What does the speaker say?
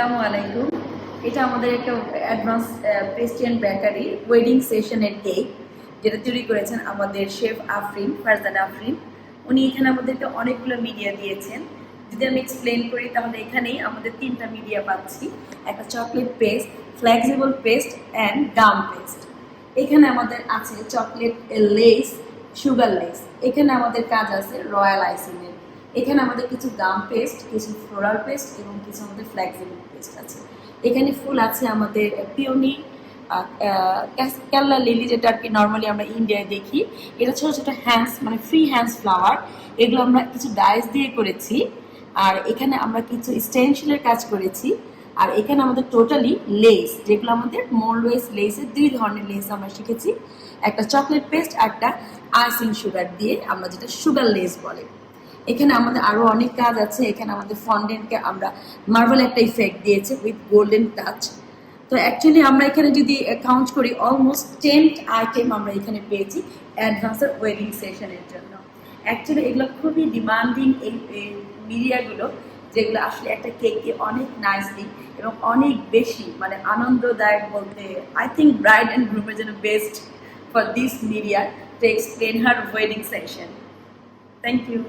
আসসালামু আলাইকুম। এটা আমাদের একটা advance pastry and bakery wedding সেশনের কেক, যেটা তৈরি করেছেন আমাদের শেফ ফারজানা আফরিন। উনি এখানে আমাদেরকে অনেকগুলো মিডিয়া দিয়েছেন। যদি আমি এক্সপ্লেন করি তাহলে এখানেই আমাদের 3টা মিডিয়া পাচ্ছি। একটা chocolate paste, flexible paste and gum paste. এখানে আমাদের আছে চকলেট লেস, সুগার লেস। এখানে আমাদের কাজ আছে রয়্যাল আইসিংয়ের। এখানে আমাদের কিছু গাম পেস্ট, কিছু ফ্লোরাল পেস্ট এবং কিছু আমাদের ফ্লেক্সিবল পেস্ট আছে। এখানে ফুল আছে আমাদের পিওনি, কেল্লা লিলি, যেটা আর কি নর্মালি আমরা ইন্ডিয়ায় দেখি। এটা ছোটো ছোটো হ্যান্ডস, মানে ফ্রি হ্যান্ডস ফ্লাওয়ার। এগুলো আমরা কিছু ডাইস দিয়ে করেছি। আর এখানে আমরা কিছু স্টেনশিলের কাজ করেছি। আর এখানে আমাদের টোটালি লেস, যেগুলো আমাদের মোল্ডওয়েস লেসের 2 ধরনের লেস আমরা শিখেছি। একটা চকলেট পেস্ট আর একটা আইসিং সুগার দিয়ে, আমরা যেটা সুগার লেস বলে। এখানে আমাদের আরো অনেক কাজ আছে। এখানে আমাদের ফন্ডেন্টকে আমরা মার্বেল একটা ইফেক্ট দিয়েছে উইথ গোল্ডেন টাচ। তো অ্যাকচুয়ালি আমরা এখানে যদি কাউন্ট করি অলমোস্ট 10 আইটেম আমরা এখানে পেয়েছি অ্যাডভান্সের ওয়েডিং সেশনের জন্য। অ্যাকচুয়ালি এগুলো খুবই ডিমান্ডিং এই মিডিয়াগুলো, যেগুলো আসলে একটা কেককে অনেক নাইসলি এবং অনেক বেশি মানে আনন্দদায়ক বলতে আই থিঙ্ক ব্রাইড অ্যান্ড গ্রুমের জন্য best for this media to explain her wedding session. Thank you.